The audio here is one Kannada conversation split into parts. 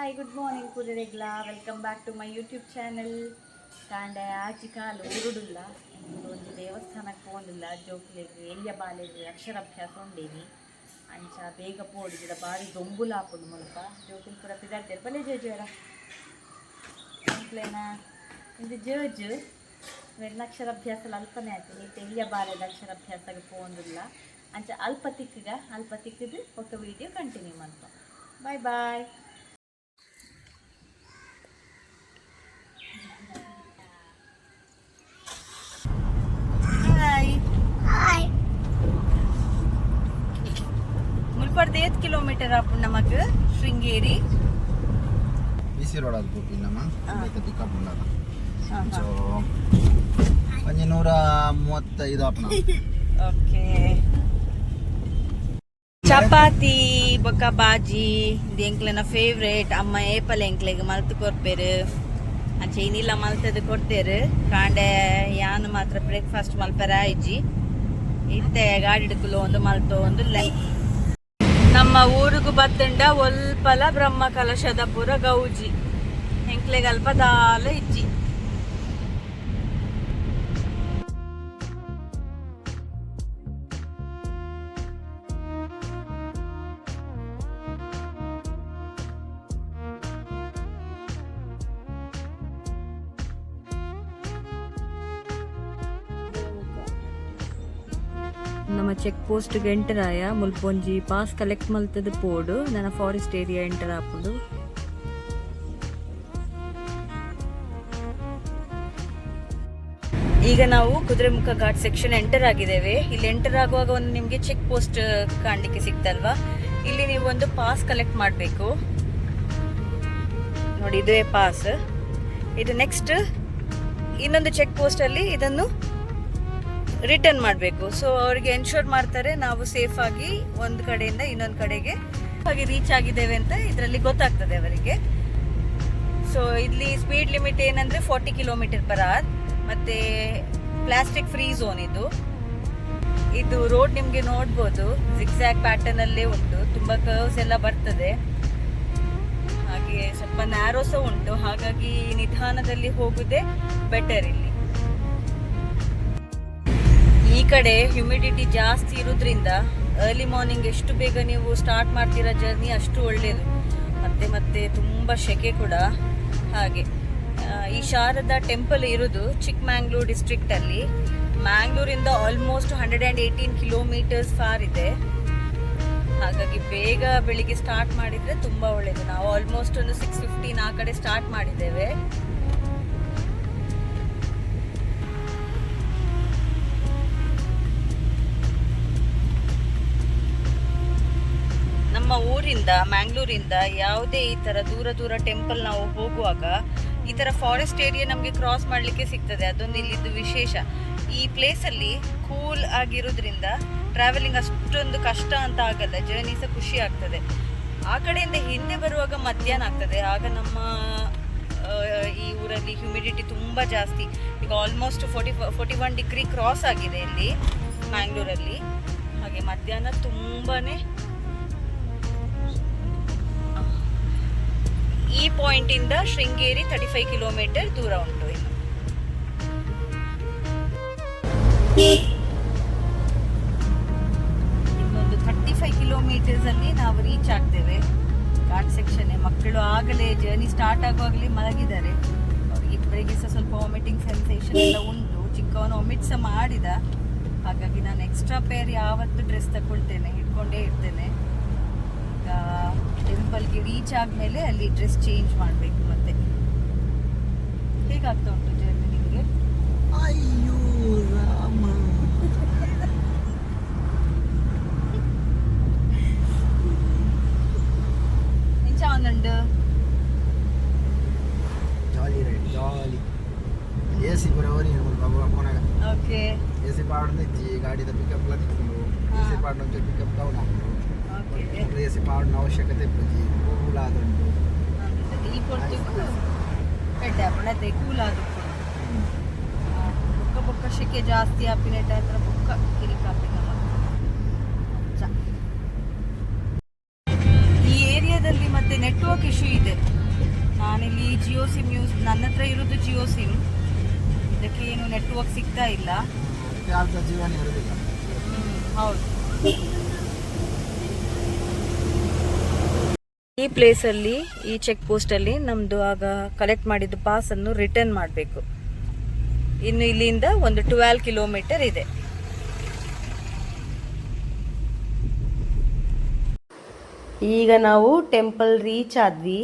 ಹಾಯ್ ಗುಡ್ ಮಾರ್ನಿಂಗ್ ಕುದುರೆಗ್ಲ welcome back to my YouTube channel. ಕಾಂಡೆ ಆಚಿ ಕಾಲು ಉರುಡುಲ್ಲ ಒಂದು ದೇವಸ್ಥಾನಕ್ಕೆ ಹೋಗಲಿಲ್ಲ ಜೋಕ್ಲೆಗ್ ಎಲ್ಲಿಯ ಬಾಲೆಗ್ ಅಕ್ಷರಾಭ್ಯಾಸ ಉಂಡೇನಿ ಅಂಚ ಬೇಗ ಪೋಡು ಗಿಡ ಬಾರಿ ದೊಂಬುಲ ಹಾಕೊಂಡು ಮುಲ್ಪ ಜೋಕಿನ ಪೂರ ಪಿದಾಡ್ತಾರೆ ಬಲೆ ಜೋಜೋರ ಅಂಕ್ಲೇನ ಇದು ಜೋಜು ಅಕ್ಷರಾಭ್ಯಾಸ ಅಲ್ಪನೇ ಆಗ್ತದೆ ಎಲ್ಲಿಯ ಬಾಲೆದ ಅಕ್ಷರಾಭ್ಯಾಸಕ್ಕೆ ಹೋಗಲಿಲ್ಲ ಅಂಚ ಅಲ್ಪ ತಿಕ್ಕದು ಒಕ್ಕ ವಿಡಿಯೋ ಕಂಟಿನ್ಯೂ ಮಾಡ್ಕೊ ಬಾಯ್ ಬಾಯ್. मुल्पर्द 8 किलोमीटर आपण नमक शृंगेरी बीसी रोड ಅದು ಹೋಗಿ ನಮ್ಮ ಮತ್ತೆ ಪಿಕಪ್ ಉಂಡಲ್ಲ ಸೊ 135 ಆಪನ ಓಕೆ ಚಪಾತಿ ಬೊಕ್ಕ ಬಾಜಿ ಎಂಕ್ಲೆನ ಫೇವ್ರೇಟ್ ಅಮ್ಮ ಏಪಲ್ ಎಂಕ್ಲೆಗ್ ಮಲ್ತು ಕೊರ್ಪೆರು ಅಂಚೆ ಇನ್ನಿಲ್ಲ ಮಲ್ತದು ಕೊಡ್ತೇರು ಕಾಂಡೆ ಯಾನು ಮಾತ್ರ ಬ್ರೇಕ್ಫಾಸ್ಟ್ ಮಲ್ಪೆರ ಆಯ್ಜಿ ಇತ್ತೆ ಗಾಡಿ ಹಿಡ್ಕುಲು ಒಂದು ಮಲ್ತು ಒಂದು ನಮ್ಮ ಊರಿಗೂ ಬತ್ತಂಡ ಒಲ್ಪಲ ಬ್ರಹ್ಮ ಕಲಶದ ಪುರ ಗೌಜಿ ಎಂಕ್ಲೆಗ್ ಅಲ್ಪ ದಾಲ ಇಜ್ಜಿ ನಮ್ಮ ಚೆಕ್ ಪೋಸ್ಟ್ಗೆ ಎಂಟರ್ ಆಯ ಮುಲ್ಪೊಂಜಿ ಪಾಸ್ ಕಲೆಕ್ಟ್ ಮಲ್ತದ ಪೋಡು ನನ್ನ ಫಾರೆಸ್ಟ್ ಏರಿಯಾ ಎಂಟರ್ ಆಪುಂಡು. ಈಗ ನಾವು ಕುದುರೆಮುಖ ಘಾಟ್ ಸೆಕ್ಷನ್ ಎಂಟರ್ ಆಗಿದ್ದೇವೆ. ಇಲ್ಲಿ ಎಂಟರ್ ಆಗುವಾಗ ಒಂದು ನಿಮಗೆ ಚೆಕ್ ಪೋಸ್ಟ್ ಕಾಣಲಿಕ್ಕೆ ಸಿಗ್ತಲ್ವಾ, ಇಲ್ಲಿ ನೀವು ಒಂದು ಪಾಸ್ ಕಲೆಕ್ಟ್ ಮಾಡಬೇಕು ನೋಡಿ, ಇದೇ ಪಾಸ್. ಇದು ನೆಕ್ಸ್ಟ್ ಇನ್ನೊಂದು ಚೆಕ್ ಪೋಸ್ಟ್ ಅಲ್ಲಿ ಇದನ್ನು ರಿಟರ್ನ್ ಮಾಡಬೇಕು. ಸೊ ಅವರಿಗೆ ಎನ್ಶೋರ್ ಮಾಡ್ತಾರೆ ನಾವು ಸೇಫ್ ಆಗಿ ಒಂದು ಕಡೆಯಿಂದ ಇನ್ನೊಂದು ಕಡೆಗೆ ಹಾಗೆ ರೀಚ್ ಆಗಿದ್ದೇವೆ ಅಂತ ಇದರಲ್ಲಿ ಗೊತ್ತಾಗ್ತದೆ ಅವರಿಗೆ. ಸೊ ಇಲ್ಲಿ ಸ್ಪೀಡ್ ಲಿಮಿಟ್ ಏನಂದ್ರೆ 40 km/h ಮತ್ತೆ ಪ್ಲಾಸ್ಟಿಕ್ ಫ್ರೀ ಝೋನ್ ಇದು ರೋಡ್ ನಿಮಗೆ ನೋಡ್ಬೋದು ಜಿಗ್ಜ್ಯಾಗ್ ಪ್ಯಾಟರ್ನ್ ಅಲ್ಲೇ ಉಂಟು, ತುಂಬಾ ಕರ್ವ್ಸ್ ಎಲ್ಲ ಬರ್ತದೆ, ಹಾಗೆ ಸ್ವಲ್ಪ ನ್ಯಾರೋ ಸಹ ಉಂಟು, ಹಾಗಾಗಿ ನಿಧಾನದಲ್ಲಿ ಹೋಗುದೇ ಬೆಟರ್. ಇಲ್ಲಿ ಈ ಕಡೆ ಹ್ಯುಮಿಡಿಟಿ ಜಾಸ್ತಿ ಇರೋದ್ರಿಂದ ಅರ್ಲಿ ಮಾರ್ನಿಂಗ್ ಎಷ್ಟು ಬೇಗ ನೀವು ಸ್ಟಾರ್ಟ್ ಮಾಡ್ತೀರಾ ಜರ್ನಿ ಅಷ್ಟು ಒಳ್ಳೆಯದು. ಮತ್ತೆ ತುಂಬ ಶೆಕೆ ಕೂಡ. ಹಾಗೆ ಈ ಶಾರದಾ ಟೆಂಪಲ್ ಇರೋದು ಚಿಕ್ಕಮ್ಯಾಂಗ್ಳೂರ್ ಡಿಸ್ಟ್ರಿಕ್ಟಲ್ಲಿ, ಮ್ಯಾಂಗ್ಳೂರಿಂದ ಆಲ್ಮೋಸ್ಟ್ 118 ಕಿಲೋಮೀಟರ್ಸ್ ಫಾರ್ ಇದೆ. ಹಾಗಾಗಿ ಬೇಗ ಬೆಳಿಗ್ಗೆ ಸ್ಟಾರ್ಟ್ ಮಾಡಿದರೆ ತುಂಬ ಒಳ್ಳೆಯದು. ನಾವು ಆಲ್ಮೋಸ್ಟ್ ಒಂದು 6:15 ಆ ಕಡೆ ಸ್ಟಾರ್ಟ್ ಮಾಡಿದ್ದೇವೆ. ನಮ್ಮ ಊರಿಂದ ಮ್ಯಾಂಗ್ಳೂರಿಂದ ಯಾವುದೇ ಈ ಥರ ದೂರ ಟೆಂಪಲ್ ನಾವು ಹೋಗುವಾಗ ಈ ಥರ ಫಾರೆಸ್ಟ್ ಏರಿಯಾ ನಮಗೆ ಕ್ರಾಸ್ ಮಾಡಲಿಕ್ಕೆ ಸಿಗ್ತದೆ. ಅದೊಂದು ಇಲ್ಲಿದ್ದು ವಿಶೇಷ. ಈ ಪ್ಲೇಸಲ್ಲಿ ಕೂಲ್ ಆಗಿರೋದ್ರಿಂದ ಟ್ರಾವೆಲಿಂಗ್ ಅಷ್ಟೊಂದು ಕಷ್ಟ ಅಂತ ಆಗಲ್ಲ, ಜರ್ನಿ ಸಹ ಖುಷಿ ಆಗ್ತದೆ. ಆ ಕಡೆಯಿಂದ ಹಿಂದೆ ಬರುವಾಗ ಮಧ್ಯಾಹ್ನ ಆಗ್ತದೆ, ಆಗ ನಮ್ಮ ಈ ಊರಲ್ಲಿ ಹ್ಯುಮಿಡಿಟಿ ತುಂಬ ಜಾಸ್ತಿ. ಈಗ ಆಲ್ಮೋಸ್ಟ್ 41 ಡಿಗ್ರಿ ಕ್ರಾಸ್ ಆಗಿದೆ ಇಲ್ಲಿ ಮ್ಯಾಂಗ್ಳೂರಲ್ಲಿ. ಹಾಗೆ ಮಧ್ಯಾಹ್ನ ತುಂಬಾ ಈ ಪಾಯಿಂಟ್ ಇಂದ ಶೃಂಗೇರಿ 35 ಕಿಲೋಮೀಟರ್ ದೂರ ಉಂಟು. ಇನ್ನೊಂದು 35 ಕಿಲೋಮೀಟರ್ಸ್ ಅಲ್ಲಿ ನಾವು ರೀಚ್ ಆಗ್ತೇವೆ ಘಾಟ್ ಸೆಕ್ಷನ್. ಮಕ್ಕಳು ಆಗಲೇ ಜರ್ನಿ ಸ್ಟಾರ್ಟ್ ಆಗುವಾಗಲೇ ಮಲಗಿದ್ದಾರೆ. ಇಬ್ಬರಿಗೆ ಸಹ ಸ್ವಲ್ಪ ವಾಮಿಟಿಂಗ್ ಸೆನ್ಸೇಷನ್ ಎಲ್ಲ ಉಂಟು. ಚಿಕ್ಕವನು ವಾಮಿಟ್ ಸಹ ಮಾಡಿದ, ಹಾಗಾಗಿ ನಾನು ಎಕ್ಸ್ಟ್ರಾ ಪೇರ್ ಯಾವತ್ತು ಡ್ರೆಸ್ ತಗೊಳ್ತೇನೆ, ಇಟ್ಕೊಂಡೇ ಇರ್ತೇನೆ. ಈಗ ಟೆಂಪಲ್ಗೆ ರೀಚ್ ಆದಮೇಲೆ ಅಲ್ಲಿ ಡ್ರೆಸ್ ಚೇಂಜ್ ಮಾಡಬೇಕು. ಮತ್ತೆ ಹೇಗಾಗ್ತಾ ಉಂಟು ಜರ್ನಿ ನಿಮಗೆ? ಅಯ್ಯೋ ರಾಮ, ಇಂಚ ಒಂದುಂಡು ಜಾಲಿ ರೈಡ್ ಜಾಲಿ ಎಸಿ ಬರೋವರಿ ಪೋನಾಗ. ಓಕೆ, ಎಸಿ ಪಾಡ್ ಇಜ್ಜಿ ಗಾಡಿದ ಪಿಕಪ್ ಲ ತಿಕ್ಕೊಂಡು ಎಸಿ ಪಾಡ್ ಒಂಚೂರು ಪಿಕಪ್ ಡೌನ್ ಆಗ್ತದೆ. ಎಸಿ ಪಾಡಿನ ಅವಶ್ಯಕತೆ ಇಪ್ಪಜಿ ಕೂಲ್ ಆದುಂಟು. ಈ ಕೊಡ್ತಿಗೂ ಪೆಡ್ಡೆ ಅಪ್ಪಣತೆ ಕೂಲ್ ಆದು ಬೊಕ್ಕ ಬೊಕ್ಕ ಶೆಕೆ ಜಾಸ್ತಿ ಆಪಿನೆಟ್ ಹತ್ರ ಬೊಕ್ಕ ಕಿರಿಕಾಪಿ ನಮ್ಮ ಈ ಏರಿಯಾದಲ್ಲಿ ಮತ್ತೆ ನೆಟ್ವರ್ಕ್ ಇಶ್ಯೂ ಇದೆ. ನಾನಿಲ್ಲಿ ಜಿಯೋ ಸಿಮ್ ನನ್ನ ಹತ್ರ ಇರೋದು ಜಿಯೋ ಸಿಮ್, ಇದಕ್ಕೆ ಏನು ನೆಟ್ವರ್ಕ್ ಸಿಗ್ತಾ ಇಲ್ಲ. ಯಾರ್ದು ಜೀವನ ಇರೋದಿಲ್ಲ. ಹೌದು. ಈ ಪ್ಲೇಸಲ್ಲಿ, ಈ ಚೆಕ್ ಪೋಸ್ಟಲ್ಲಿ ನಮ್ಮದು ಆಗ ಕಲೆಕ್ಟ್ ಮಾಡಿದ್ದು ಪಾಸನ್ನು ರಿಟರ್ನ್ ಮಾಡಬೇಕು. ಇನ್ನು ಇಲ್ಲಿಂದ ಒಂದು 12 ಕಿಲೋಮೀಟರ್ ಇದೆ. ಈಗ ನಾವು ಟೆಂಪಲ್ ರೀಚ್ ಆದ್ವಿ.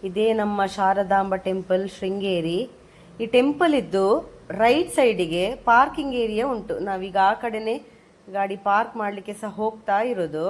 ಇದೇ ನಮ್ಮ ಶಾರದಾಂಬ ಟೆಂಪಲ್ ಶೃಂಗೇರಿ. ಈ ಟೆಂಪಲ್ ಇದ್ದು ರೈಟ್ ಸೈಡಿಗೆ ಪಾರ್ಕಿಂಗ್ ಏರಿಯಾ ಉಂಟು. ನಾವೀಗ ಆ ಕಡೆನೆ ಗಾಡಿ ಪಾರ್ಕ್ ಮಾಡಲಿಕ್ಕೆ ಸಹ ಹೋಗ್ತಾ ಇರೋದು.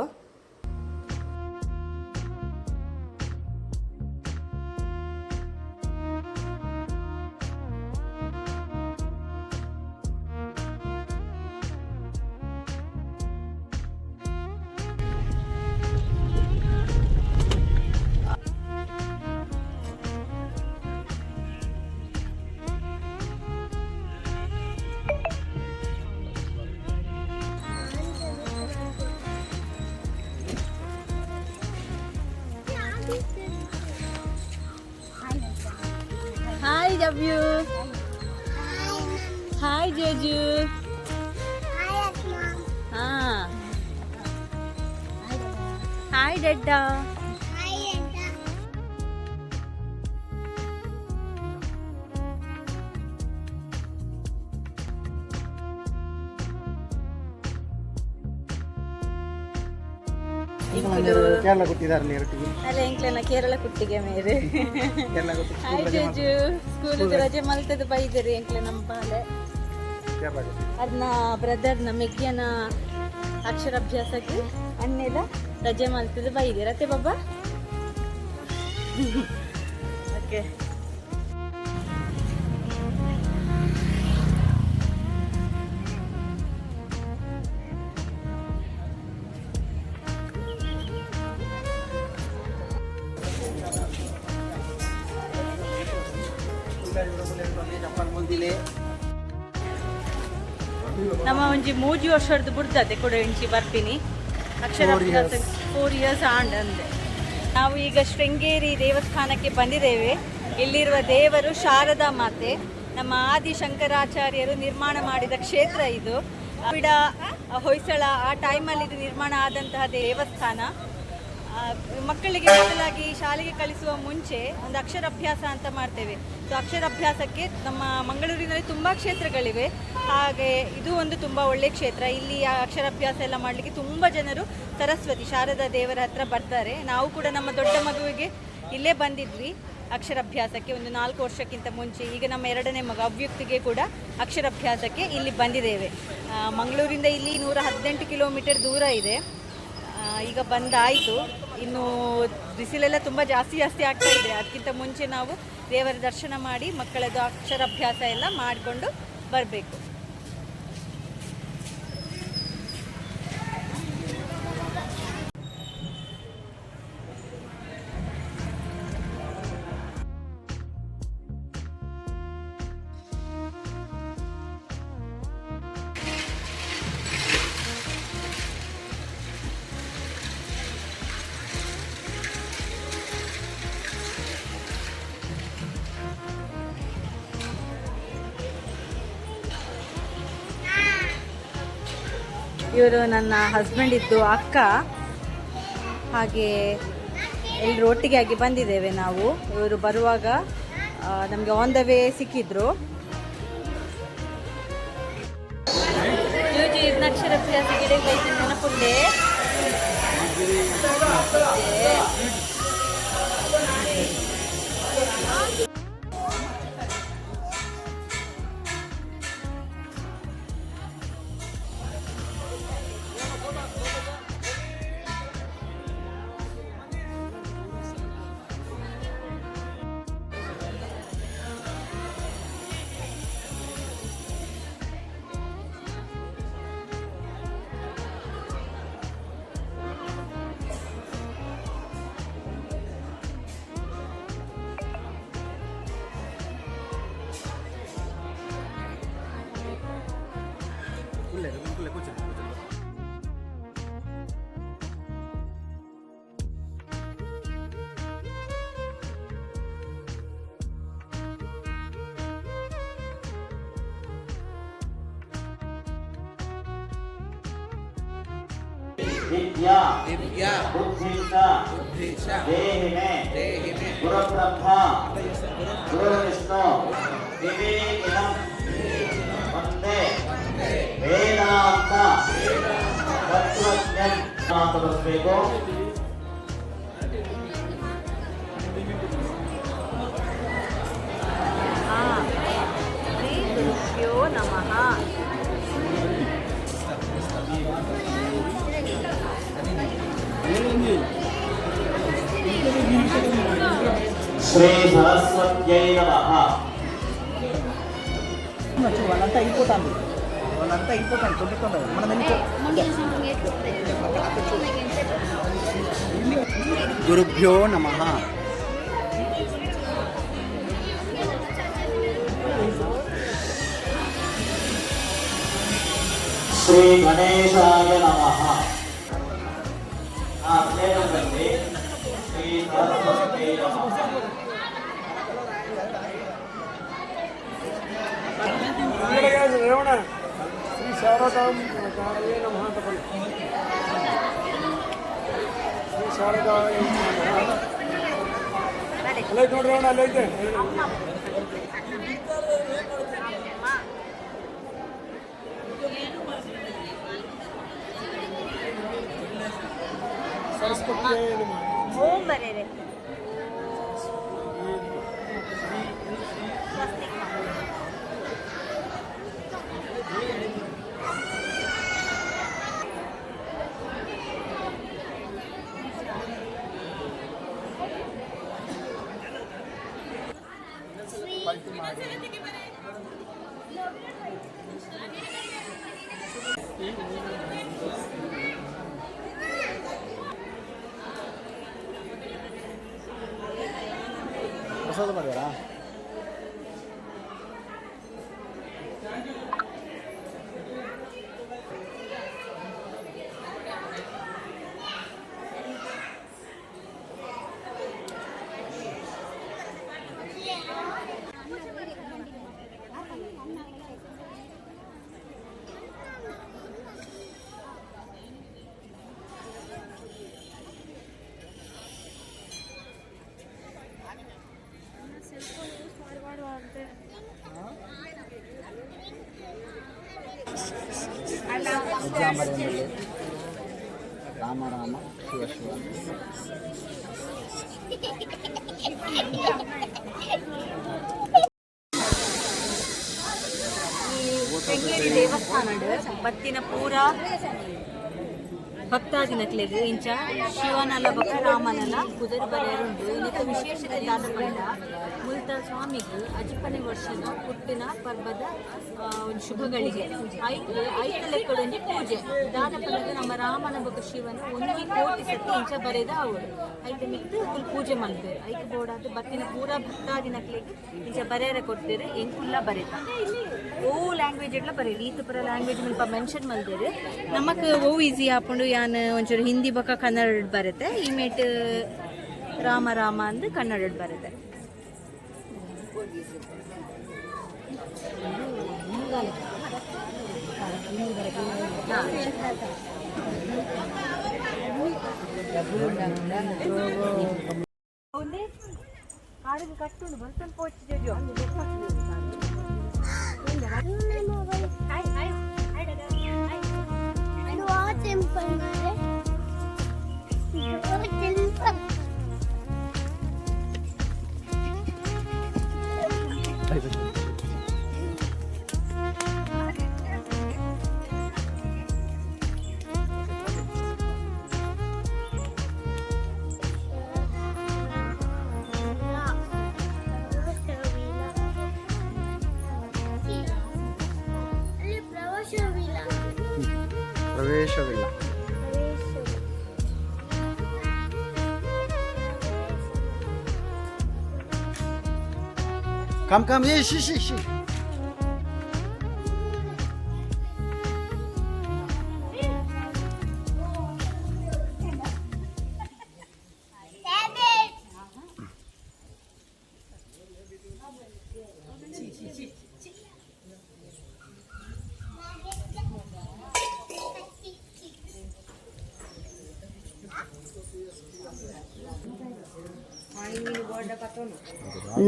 Hi W. Hi Joju. Hi Asma. Ah. Hi Dada. Hi Etta. Kerala ಕೊಟ್ಟಿದ್ದಾರೆ ನೀರಟ್ಟಿಗೆ. ಅಲ್ಲ ಎಂಕ್ಲೆನ ಕೇರಳ ಕುಟ್ಟಿಗೆ ಮೇರೆ. ಕೇರಳ ಕೊಟ್ಟು ಹಾಯ್ ಜೇಜು, ಸ್ಕೂಲಿಗೆ ರಜೆ ಮಲ್ತದ ಬೈದಿರಿ ಎಂಕ್ಲೆ ನಮ್ಮ ಪಾಲೆ. ಕೇರಳ ಕೊಟ್ಟು. ಅದನ್ನ ಬ್ರದರ್ನ ಮೆಗ್ಗಿಯನ ಅಕ್ಷರಾಭ್ಯಾಸಕ್ಕೆ ಅನ್ನೆಲ್ಲ ರಜೆ ಮಲ್ತದ ಬೈದಿರ ಅತ್ತೆ ಬಾಬಾ. ಓಕೆ. ನಮ್ಮ ಒಂಜಿ 3 ವರ್ಷದ ಬುಡ್ದದೆ ಕೂಡ ಇಂಚಿ ಬರ್ತೀನಿ ಅಕ್ಷರಾಭ್ಯಾಸ 4 ಇಯರ್ಸ್ ಆಂಡ್ ಅಂದೆ. ನಾವು ಈಗ ಶೃಂಗೇರಿ ದೇವಸ್ಥಾನಕ್ಕೆ ಬಂದಿದ್ದೇವೆ. ಇಲ್ಲಿರುವ ದೇವರು ಶಾರದಾ ಮಾತೆ, ನಮ್ಮ ಆದಿ ಶಂಕರಾಚಾರ್ಯರು ನಿರ್ಮಾಣ ಮಾಡಿದ ಕ್ಷೇತ್ರ ಇದು. ಬಿಡ ಹೊಯ್ಸಳ ಆ ಟೈಮಲ್ಲಿ ಇದು ನಿರ್ಮಾಣ ಆದಂತಹ ದೇವಸ್ಥಾನ. ಮಕ್ಕಳಿಗೆ ಮೊದಲಾಗಿ ಶಾಲೆಗೆ ಕಳಿಸುವ ಮುಂಚೆ ಒಂದು ಅಕ್ಷರಾಭ್ಯಾಸ ಅಂತ ಮಾಡ್ತೇವೆ. ಸೊ ಅಕ್ಷರಾಭ್ಯಾಸಕ್ಕೆ ನಮ್ಮ ಮಂಗಳೂರಿನಲ್ಲಿ ತುಂಬ ಕ್ಷೇತ್ರಗಳಿವೆ, ಹಾಗೆ ಇದು ಒಂದು ತುಂಬ ಒಳ್ಳೆಯ ಕ್ಷೇತ್ರ. ಇಲ್ಲಿ ಅಕ್ಷರಾಭ್ಯಾಸ ಎಲ್ಲ ಮಾಡಲಿಕ್ಕೆ ತುಂಬ ಜನರು ಸರಸ್ವತಿ ಶಾರದಾ ದೇವರ ಹತ್ರ ಬರ್ತಾರೆ. ನಾವು ಕೂಡ ನಮ್ಮ ದೊಡ್ಡ ಮಗುವಿಗೆ ಇಲ್ಲೇ ಬಂದಿದ್ವಿ ಅಕ್ಷರಾಭ್ಯಾಸಕ್ಕೆ ಒಂದು 4 ವರ್ಷಕ್ಕಿಂತ ಮುಂಚೆ. ಈಗ ನಮ್ಮ 2ನೇ ಮಗ ಅವ್ಯಕ್ತಿಗೆ ಕೂಡ ಅಕ್ಷರಾಭ್ಯಾಸಕ್ಕೆ ಇಲ್ಲಿ ಬಂದಿದ್ದೇವೆ. ಮಂಗಳೂರಿಂದ ಇಲ್ಲಿ 118 ಕಿಲೋಮೀಟರ್ ದೂರ ಇದೆ. ಈಗ ಬಂದಾಯಿತು. ಇನ್ನು ಬಿಸಿಲೆಲ್ಲ ತುಂಬ ಜಾಸ್ತಿ ಆಗ್ತಾ ಇದೆ. ಅದಕ್ಕಿಂತ ಮುಂಚೆ ನಾವು ದೇವರ ದರ್ಶನ ಮಾಡಿ ಮಕ್ಕಳದ್ದು ಅಕ್ಷರಾಭ್ಯಾಸ ಎಲ್ಲ ಮಾಡಿಕೊಂಡು ಬರಬೇಕು. ಇವರು ನನ್ನ ಹಸ್ಬೆಂಡ್ ಇದ್ದು ಅಕ್ಕ, ಹಾಗೆ ಎಲ್ಲರೂ ಒಟ್ಟಿಗೆ ಆಗಿ ಬಂದಿದ್ದೇವೆ ನಾವು. ಇವರು ಬರುವಾಗ ನಮಗೆ ಆನ್ ದ ವೇ ಸಿಕ್ಕಿದ್ರು. ಜೂಜಿ ಅಕ್ಷರಾಭ್ಯಾಸ ಗಿಡಕ್ಕೆ ನೆನಪುಂಡೆ. दिव्या बुद्धि च देहि मे गुरु ब्रह्मा गुरु विष्णु विवेकिनं वन्दे वेदांत तत्त्वज्ञं मातृस्वेको ಶ್ರೀ ಗುರುಭ್ಯೋ ನಮಃ. ಶ್ರೀ ಸರಸ್ವತ್ಯೈ ನಮಃ. వాళ్ళంతా అయిపోతాను కొట్టుకుంటారు మనం గురుభ్యో నమః. ಶ್ರೀ ಗಣೇಶಾಯ ನಮಃ. ಅಧ್ಯಯನದಲ್ಲಿ ಶ್ರೀ ಸರಸ್ವತ್ಯೈ ನಮಃ. ರೇವಣ ಶ್ರೀ ಶಾರದಾಂಬಾಯೇ ನಮಃ ತಪಲು ಶ್ರೀ ಶಾರದಾಯ ನಮಃ. ಅಲ್ಲೈತೆ ನೋಡ್ರಿ ರೇವಣ, ಅಲ್ಲೈತೆ. ಸರಸ್ವತಿ ನಮಃ. ಓಂ ಬರೆರೆ. ಪ್ರಸಾದ ಮಾಡ್ಯಾರಾ? ಅಜ್ಜಾಂಬರೆಯಲ್ಲಿ ರಾಮ ರಾಮ ಶಿವ ಶಿವ. ಶೃಂಗೇರಿ ದೇವಸ್ಥಾನಡ್ ಬತ್ತಿನ ಪೂರ ಭಕ್ತಾದಿನಕ್ಲೆಗ್ ಇಂಚ ಶಿವನಲ ಬೊಕ ರಾಮನಲ ಕುದುರೆ ಬರೆಯರುಂಡು. ಇನ್ನಿತ ವಿಶೇಷತೆ ದಾದ ಪಂಡ ಮುಲ್ತ ಸ್ವಾಮಿಗ್ ಅಜಿಪನೆ ವರ್ಷದ ಹುಟ್ಟಿನ ಪರ್ವದ ಒಂದು ಶುಭಗಳಿಗೆ ಐದು ಲೆಕ್ಕಡೊಂಜಿ ಪೂಜೆ ದಾದ ಪಂಡಗ ನಮ್ಮ ರಾಮನ ಬೊಕ ಶಿವನ 1 ಕೋಟಿ ಸತಿ ಇಂಚ ಬರೆದ ಅವರು ಐತೆ ಮಿತ್ತು ಪೂಜೆ ಮಾಡ್ತಾರೆ. ಐಕ್ ಬೋಡಾದ ಬತ್ತಿನ ಪೂರ ಭಕ್ತಾದಿನಕ್ಲೆಗ್ ಇಂಚ ಬರೆಯರ ಕೊಡ್ತಾರೆ. ಎಂಕುಲ್ಲ ಬರೆದ ಓ ಲ್ಯಾಂಗ್ವೇಜ್ ಎಲ್ಲ ಬರೀರಿ ಈತ ಪುರ ಲ್ಯಾಂಗ್ವೇಜ್ ಮುಲ್ಪ ಮೆನ್ಷನ್ ಮಲ್ದೇರು. ನಮಕ್ ಓ ಈಸಿ ಹಾಕೊಂಡು ಯಾನ್ ಒಂಚೂರು ಹಿಂದಿ ಬೊಕ ಕನ್ನಡ ಬರುತ್ತೆ. ಇಮೇಟ್ ರಾಮ ರಾಮ ಅಂದ್ ಕನ್ನಡ ಬರುತ್ತೆ. ಕಾಡಿಗೆ ಕಟ್ಟುಂಡು ಬರ್ತನ್ ಪೋಚ್ ಜೋ ಪ್ರವೇಶವಿಲ್ಲ. ಕಮ್ ಏ ಶಿ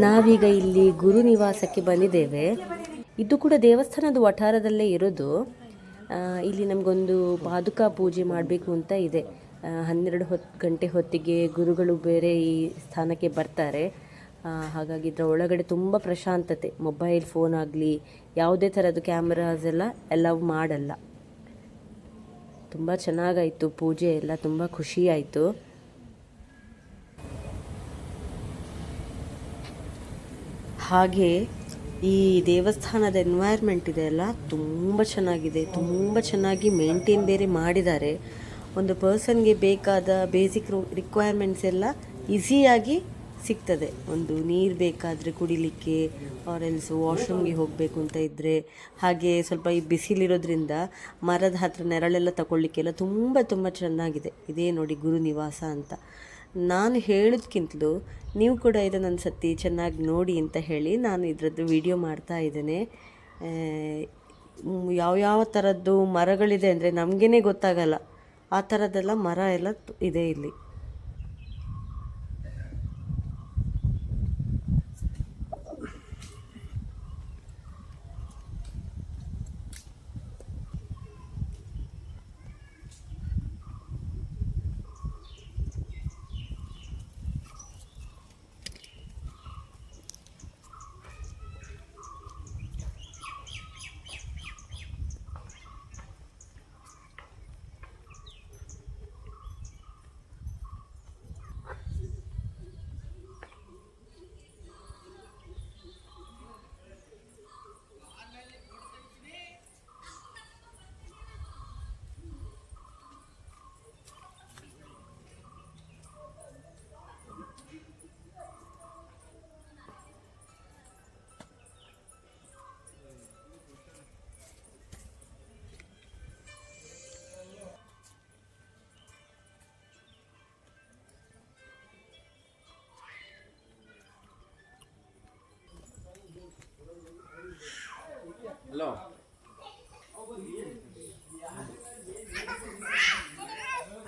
ನಾವೀಗ ಇಲ್ಲಿ ಗುರು ನಿವಾಸಕ್ಕೆ ಬಂದಿದ್ದೇವೆ. ಇದು ಕೂಡ ದೇವಸ್ಥಾನದ ವಠಾರದಲ್ಲೇ ಇರೋದು. ಇಲ್ಲಿ ನಮಗೊಂದು ಪಾದುಕಾ ಪೂಜೆ ಮಾಡಬೇಕು ಅಂತ ಇದೆ. 12 ಗಂಟೆ ಹೊತ್ತಿಗೆ ಗುರುಗಳು ಬೇರೆ ಈ ಸ್ಥಾನಕ್ಕೆ ಬರ್ತಾರೆ. ಹಾಗಾಗಿ ಇದರ ಒಳಗಡೆ ತುಂಬ ಪ್ರಶಾಂತತೆ. ಮೊಬೈಲ್ ಫೋನ್ ಆಗಲಿ ಯಾವುದೇ ಥರದ ಕ್ಯಾಮ್ರಾಸ್ ಎಲ್ಲವೂ ಮಾಡಲ್ಲ. ತುಂಬ ಚೆನ್ನಾಗಾಯಿತು ಪೂಜೆ ಎಲ್ಲ, ತುಂಬ ಖುಷಿ ಆಯಿತು. ಹಾಗೆ ಈ ದೇವಸ್ಥಾನದ ಎನ್ವೈರ್ಮೆಂಟ್ ಇದೆ ಅಲ್ಲ, ತುಂಬ ಚೆನ್ನಾಗಿದೆ, ತುಂಬ ಚೆನ್ನಾಗಿ ಮೇಂಟೈನ್ ಬೇರೆ ಮಾಡಿದ್ದಾರೆ. ಒಂದು ಪರ್ಸನ್ಗೆ ಬೇಕಾದ ಬೇಸಿಕ್ ರಿಕ್ವೈರ್ಮೆಂಟ್ಸ್ ಎಲ್ಲ ಈಸಿಯಾಗಿ ಸಿಗ್ತದೆ. ಒಂದು ನೀರು ಬೇಕಾದರೆ ಕುಡಿಲಿಕ್ಕೆ, ಆರೆಲ್ಸ್ ವಾಶ್ರೂಮ್ಗೆ ಹೋಗಬೇಕು ಅಂತ ಇದ್ದರೆ, ಹಾಗೆ ಸ್ವಲ್ಪ ಈ ಬಿಸಿಲಿರೋದ್ರಿಂದ ಮರದ ಹತ್ರ ನೆರಳೆಲ್ಲ ತಗೊಳ್ಳಿಕ್ಕೆಲ್ಲ ತುಂಬ ತುಂಬ ಚೆನ್ನಾಗಿದೆ. ಇದೇ ನೋಡಿ ಗುರು ನಿವಾಸ ಅಂತ. ನಾನು ಹೇಳೋದಕ್ಕಿಂತಲೂ ನೀವು ಕೂಡ ಇದನ್ನೊಂದು ಸತಿ ಚೆನ್ನಾಗಿ ನೋಡಿ ಅಂತ ಹೇಳಿ ನಾನು ಇದರದ್ದು ವಿಡಿಯೋ ಮಾಡ್ತಾ ಇದ್ದೇನೆ. ಯಾವ್ಯಾವ ಥರದ್ದು ಮರಗಳಿದೆ ಅಂದರೆ ನಮಗೇ ಗೊತ್ತಾಗಲ್ಲ, ಆ ಥರದ್ದೆಲ್ಲ ಮರ ಎಲ್ಲ ಇದೆ ಇಲ್ಲಿ.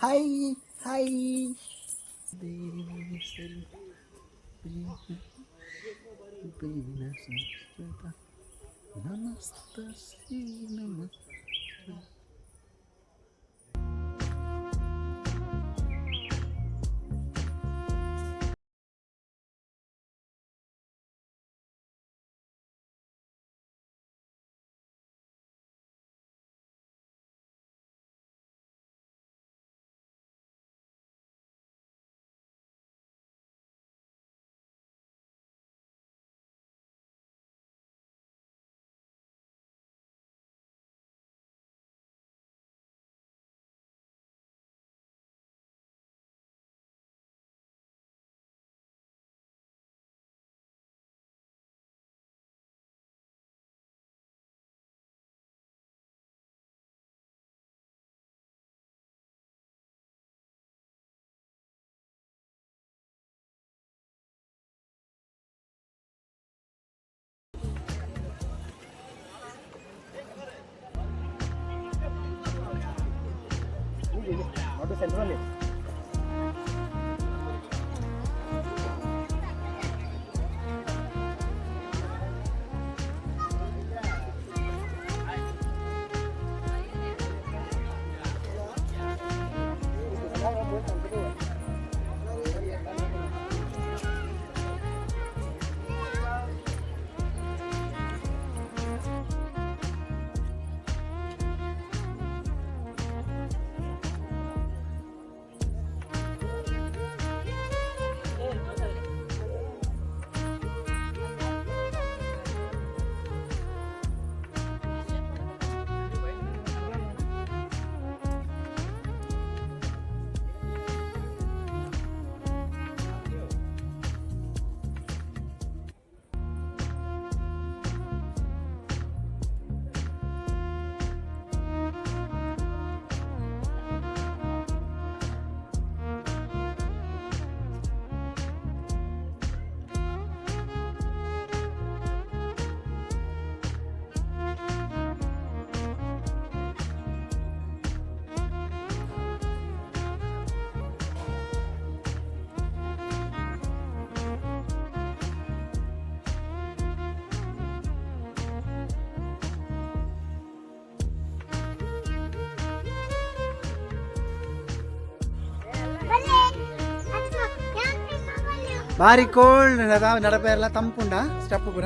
ಹಾಯ್ ಹಾಯ್ ಸೆಂಟ್ರಲ್ಲಿ ಭಾರಿ ಕೋಲ್ಡ್ ನಡಪೆ ಎಲ್ಲ ತಂಪುಂಡ ಸ್ಟೆಪ್ ಪೂರ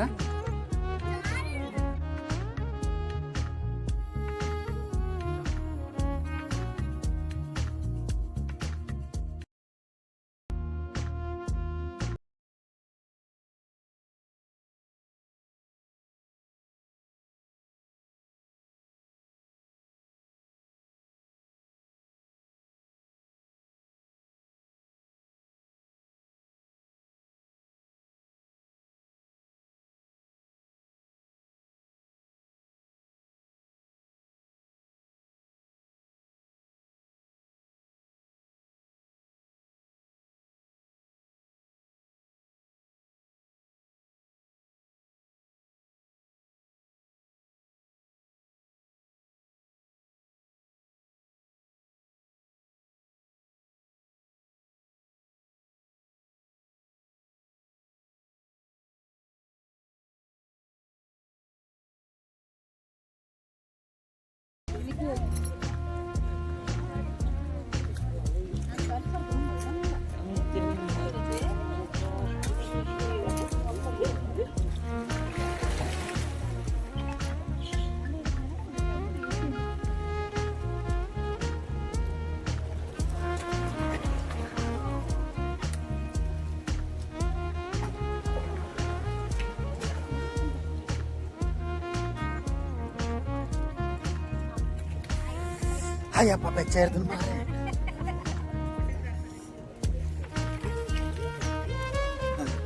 ಅಯ್ಯಪ್ಪ ಬೆಚ್ಚ ಇರ್ತದೆ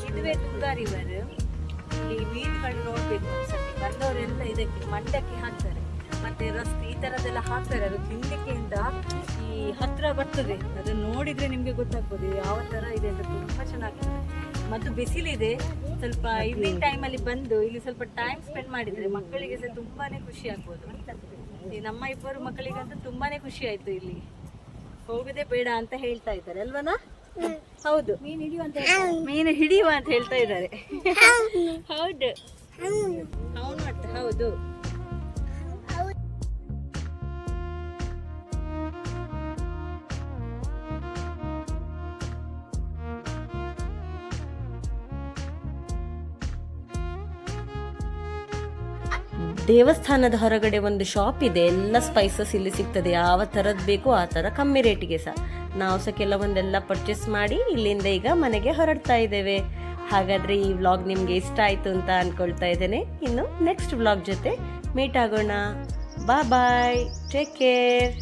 ಇದುವೇ ತುಂಗಾ ರಿವರ್. ಇಲ್ಲಿ ಮೀನುಗಳು ನೋಡ್ಬೇಕು ಅನ್ಸತ್ತೆ. ಬಂದವರೆಲ್ಲ ಇದಕ್ಕೆ ಮಂಡಕ್ಕೆ ಹಾಕ್ತಾರೆ, ಮತ್ತೆ ರಸ್ತೆ ಈ ತರದೆಲ್ಲ ಹಾಕ್ತಾರೆ. ಅದು ತಿನ್ಲಿಕ್ಕೆ ಅಂತ ಈ ಹತ್ರ ಬರ್ತದೆ. ಅದನ್ನ ನೋಡಿದ್ರೆ ನಿಮ್ಗೆ ಗೊತ್ತಾಗ್ಬೋದು ಯಾವ ತರ ಇದೆ ಅಂತ. ತುಂಬಾ ಚೆನ್ನಾಗಿದೆ ಮತ್ತು ಬಿಸಿಲಿದೆ. ಸ್ವಲ್ಪ ಈವ್ನಿಂಗ್ ಟೈಮಲ್ಲಿ ಬಂದು ಇಲ್ಲಿ ಸ್ವಲ್ಪ ಟೈಮ್ ಸ್ಪೆಂಡ್ ಮಾಡಿದ್ರೆ ಮಕ್ಕಳಿಗೆ ಸಹ ತುಂಬಾನೇ ಖುಷಿ ಆಗ್ಬೋದು. ಈ ನಮ್ಮ ಇಬ್ಬರು ಮಕ್ಕಳಿಗಂತೂ ತುಂಬಾನೇ ಖುಷಿ ಆಯ್ತು. ಇಲ್ಲಿ ಹೋಗುದೇ ಬೇಡ ಅಂತ ಹೇಳ್ತಾ ಇದ್ದಾರೆ ಅಲ್ವನಾ? ಹೌದು, ಮೀನು ಹಿಡಿಯುವ ಅಂತ ಹೇಳ್ತಾ ಇದ್ದಾರೆ. ಹೌದು ಹೌದು ಮತ್ತೆ ಹೌದು. ದೇವಸ್ಥಾನದ ಹೊರಗಡೆ ಒಂದು ಶಾಪ್ ಇದೆ, ಎಲ್ಲ ಸ್ಪೈಸಸ್ ಇಲ್ಲಿ ಸಿಗ್ತದೆ. ಯಾವ ಥರದ್ದು ಬೇಕೋ ಆ ಥರ ಕಮ್ಮಿ ರೇಟಿಗೆ ಸಹ. ನಾವು ಸಹ ಕೆಲವೊಂದೆಲ್ಲ ಪರ್ಚೇಸ್ ಮಾಡಿ ಇಲ್ಲಿಂದ ಈಗ ಮನೆಗೆ ಹೊರಡ್ತಾ ಇದ್ದೇವೆ. ಹಾಗಾದರೆ ಈ ವ್ಲಾಗ್ ನಿಮಗೆ ಇಷ್ಟ ಆಯಿತು ಅಂತ ಅಂದ್ಕೊಳ್ತಾ ಇದ್ದೇನೆ. ಇನ್ನು ನೆಕ್ಸ್ಟ್ ವ್ಲಾಗ್ ಜೊತೆ ಮೀಟ್ ಆಗೋಣ. ಬಾಯ್, ಟೇಕ್ ಕೇರ್.